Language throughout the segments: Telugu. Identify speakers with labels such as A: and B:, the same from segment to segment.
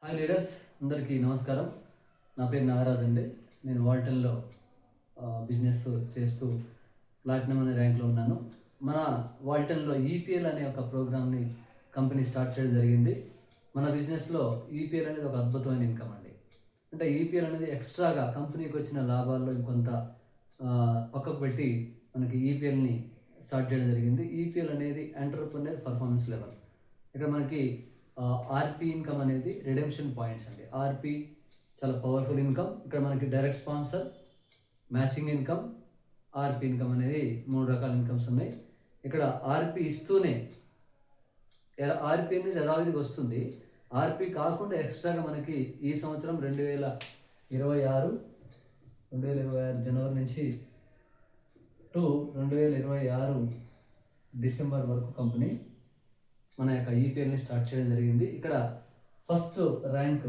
A: హాయ్ లీడర్స్, అందరికీ నమస్కారం. నా పేరు నాగరాజ్ అండి. నేను వాల్టన్లో బిజినెస్ చేస్తూ ప్లాటినం అనే ర్యాంక్లో ఉన్నాను. మన వాల్టన్లో ఈపీఎల్ అనే ఒక ప్రోగ్రామ్ని కంపెనీ స్టార్ట్ చేయడం జరిగింది. మన బిజినెస్లో ఈపీఎల్ అనేది ఒక అద్భుతమైన ఇన్కమ్ అండి. అంటే ఈపీఎల్ అనేది ఎక్స్ట్రాగా కంపెనీకి వచ్చిన లాభాల్లో ఇంకొంత పక్కకు పెట్టి మనకి ఈపీఎల్ని స్టార్ట్ చేయడం జరిగింది. ఈపీఎల్ అనేది ఎంటర్‌ప్రెన్యూర్ పర్ఫార్మెన్స్ లెవెల్. ఇక్కడ మనకి ఆర్పీ ఇన్కమ్ అనేది రిడెంప్షన్ పాయింట్స్ అండి. ఆర్పీ చాలా పవర్ఫుల్ ఇన్కమ్. ఇక్కడ మనకి direct sponsor, matching income, RP income అనేది 3 రకాల ఇన్కమ్స్ ఉన్నాయి. ఇక్కడ ఆర్పీ ఇస్తూనే ఆర్పీ అనేది యథావిధిగా వస్తుంది. ఆర్పీ కాకుండా ఎక్స్ట్రాగా మనకి ఈ సంవత్సరం 2026 జనవరి నుంచి టు 2026 డిసెంబర్ వరకు కంపెనీ మన యొక్క ఈపీఎల్ని స్టార్ట్ చేయడం జరిగింది. ఇక్కడ ఫస్ట్ ర్యాంక్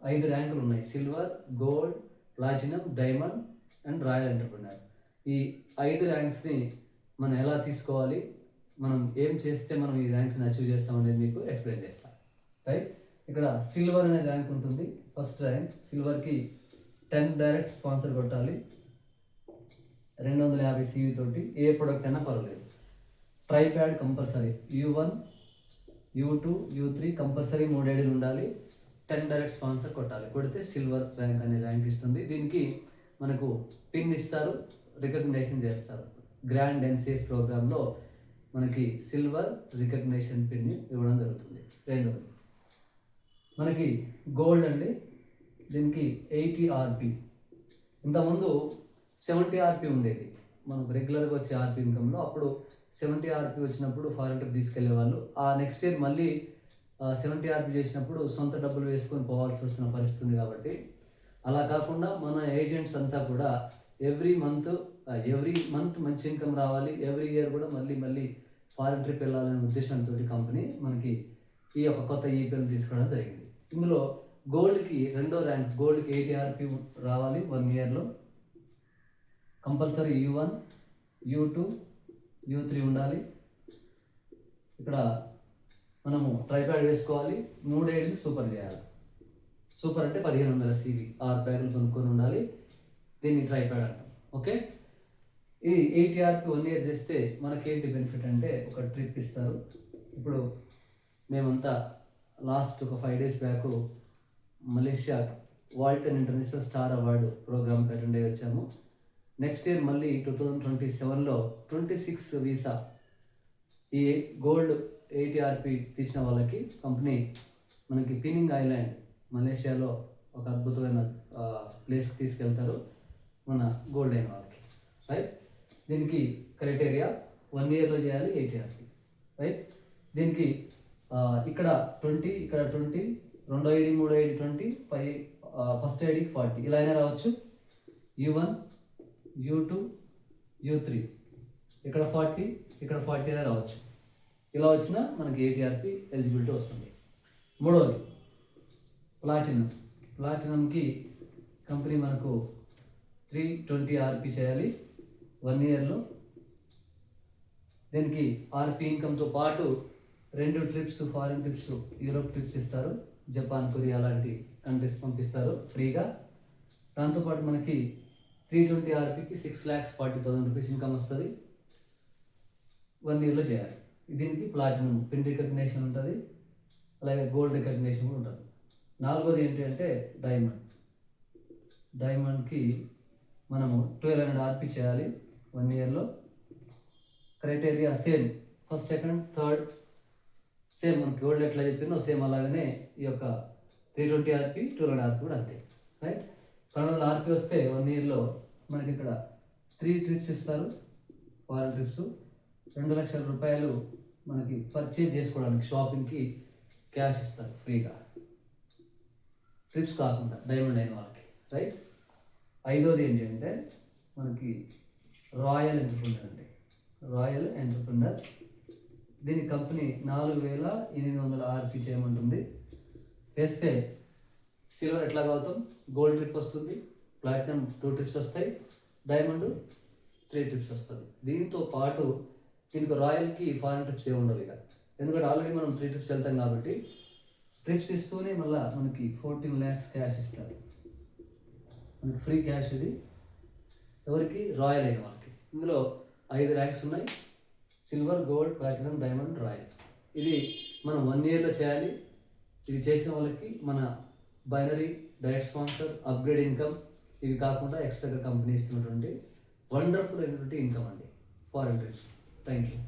A: 5 ర్యాంకులు ఉన్నాయి: silver, gold, platinum, diamond and royal entrepreneur. ఈ 5 ర్యాంక్స్ని మనం ఎలా తీసుకోవాలి, మనం ఏం చేస్తే మనం ఈ ర్యాంక్స్ని అచీవ్ చేస్తామనేది మీకు ఎక్స్ప్లెయిన్ చేస్తాను. రైట్, ఇక్కడ సిల్వర్ అనే ర్యాంక్ ఉంటుంది. ఫస్ట్ ర్యాంక్ సిల్వర్కి 10 డైరెక్ట్ స్పాన్సర్ కొట్టాలి. 250 CV తోటి ఏ ప్రొడక్ట్ అయినా పర్వాలేదు. Tripod compulsory, U1, U2, U3 compulsory 3 ఐడీలు ఉండాలి. 10 డైరెక్ట్ స్పాన్సర్ కొట్టాలి. కొడితే సిల్వర్ ర్యాంక్ అనే ర్యాంక్ ఇస్తుంది. దీనికి మనకు పిన్ ఇస్తారు, రికగ్నైజేషన్ చేస్తారు. గ్రాండ్ ఎన్సిఎస్ ప్రోగ్రాంలో మనకి సిల్వర్ రికగ్నైజేషన్ పిన్ ఇవ్వడం జరుగుతుంది. రెండోది మనకి గోల్డ్ అండి. దీనికి 80 ఆర్పీ. ఇంతకుముందు 70 ఆర్పీ ఉండేది మనకు రెగ్యులర్గా వచ్చే ఆర్పీ ఇన్కంలో. అప్పుడు 70 ఆర్పీ వచ్చినప్పుడు ఫారెన్ ట్రిప్ తీసుకెళ్లే వాళ్ళు. ఆ నెక్స్ట్ ఇయర్ మళ్ళీ 70 ఆర్పీ చేసినప్పుడు సొంత డబ్బులు వేసుకొని పోవాల్సి వస్తున్న పరిస్థితి ఉంది. కాబట్టి అలా కాకుండా మన ఏజెంట్స్ అంతా కూడా ఎవ్రీ మంత్ మంచి ఇన్కమ్ రావాలి, ఎవ్రీ ఇయర్ కూడా మళ్ళీ ఫారెన్ ట్రిప్ వెళ్ళాలనే ఉద్దేశంతో కంపెనీ మనకి ఈ యొక్క కొత్త ఈపీఎల్ తీసుకోవడం జరిగింది. ఇందులో గోల్డ్కి రెండో ర్యాంక్, గోల్డ్కి 80 ఆర్పీ రావాలి 1 ఇయర్లో. కంపల్సరీ U1, U2, U3 ఉండాలి. ఇక్కడ మనము ట్రైప్యాడ్ వేసుకోవాలి. 3 ఏళ్ళు సూపర్ చేయాలి. సూపర్ అంటే 1500 CV 6 ప్యాకులు కొనుక్కొని ఉండాలి. దీన్ని ట్రైప్యాడ్ అంటాం. ఓకే, ఇది 80 ఆర్పీ 1 ఇయర్ చేస్తే మనకేంటి బెనిఫిట్ అంటే ఒక ట్రిప్ ఇస్తారు. ఇప్పుడు మేమంతా లాస్ట్ ఒక 5 days back Malaysia Walton international star award ప్రోగ్రామ్కి అటెండ్ అయ్యి వచ్చాము. నెక్స్ట్ ఇయర్ మళ్ళీ 2027లో 26 వీసా ఈ గోల్డ్ 80 ఆర్పీ తీసిన వాళ్ళకి కంపెనీ మనకి పినింగ్ ఐలాండ్ మలేషియాలో ఒక అద్భుతమైన ప్లేస్కి తీసుకెళ్తారు మన గోల్డ్ అయిన వాళ్ళకి. రైట్, దీనికి క్రైటీరియా 1 ఇయర్లో చేయాలి 80 ఆర్పీ. రైట్, దీనికి ఇక్కడ 20, ఇక్కడ 20, రెండో ఐడి, మూడో ఐడి 20, ఫస్ట్ ఐడికి 40 ఇలా అయినా రావచ్చు. U1, U2, U3 ఇక్కడ 40, ఇక్కడ 40 అయినా రావచ్చు. ఇలా వచ్చినా మనకి 80 ఆర్పీ ఎలిజిబిలిటీ వస్తుంది. మూడవది ప్లాటినం. ప్లాటినంకి కంపెనీ మనకు 320 ఆర్పీ చేయాలి 1 ఇయర్లో. దీనికి ఆర్పీ ఇన్కమ్తో పాటు 2 trips, foreign trips, Europe trips ఇస్తారు. జపాన్, కొరియా లాంటి కంట్రీస్ పంపిస్తారు ఫ్రీగా. దాంతోపాటు మనకి 320 ఆర్పీకి 6,40,000 రూపీస్ ఇన్కమ్ వస్తుంది. 1 ఇయర్లో చేయాలి. దీనికి ప్లాటినం పిన్ రికగ్నేషన్ ఉంటుంది, అలాగే గోల్డ్ రికగ్నేషన్ కూడా ఉంటుంది. నాలుగోది ఏంటి అంటే డైమండ్. డైమండ్కి మనము 1200 ఆర్పీ చేయాలి 1 ఇయర్లో. Criteria same, first, second, third same. మనకి గోల్డ్ ఎట్లా చెప్పిందో సేమ్ అలాగనే ఈ యొక్క 320 ఆర్పీ 1200 ఆర్పీ కూడా అంతే. రైట్, 1200 ఆర్పీ వస్తే 1 ఇయర్లో మనకి ఇక్కడ 3 ట్రిప్స్ ఇస్తారు, ఫారెన్ ట్రిప్స్. 2 లక్షల రూపాయలు మనకి పర్చేజ్ చేసుకోవడానికి షాపింగ్కి క్యాష్ ఇస్తారు ఫ్రీగా, ట్రిప్స్ కాకుండా డైమండ్ అయిన వాళ్ళకి. రైట్, ఐదోది ఏంటి అంటే మనకి రాయల్ ఎంటర్‌ప్రెన్యూర్ అండి. రాయల్ ఎంటర్‌ప్రెన్యూర్ దీని కంపెనీ 4,800 ఆర్పీ చేయమంటుంది. చేస్తే సిల్వర్ ఎట్లా అవుతాం, గోల్డ్ ట్రిప్ వస్తుంది, ప్లాటినం 2 ట్రిప్స్ వస్తాయి, డైమండ్ 3 ట్రిప్స్ వస్తుంది. దీంతో పాటు దీనికి రాయల్కి ఫారెన్ ట్రిప్స్ ఏమి ఉండవు ఇక, ఎందుకంటే ఆల్రెడీ మనం 3 ట్రిప్స్ వెళ్తాం కాబట్టి ట్రిప్స్ ఇస్తూనే మళ్ళీ మనకి 14 lakhs క్యాష్ ఇస్తారు. మనకి ఫ్రీ క్యాష్ ఇది. ఎవరికి? రాయల్ అయిన వాళ్ళకి. ఇందులో 5 ర్యాంక్స్ ఉన్నాయి: silver, gold, platinum, diamond, royal. ఇది మనం 1 yearలో చేయాలి. ఇది చేసిన వాళ్ళకి మన binary, direct sponsor, upgrade income, ఇవి కాకుండా ఎక్స్ట్రాగా కంపెనీ ఇస్తున్నటువంటి వండర్ఫుల్ అయినటువంటి ఇన్కమ్ అండి ఫారెన్ ట్రిప్స్. Thank you.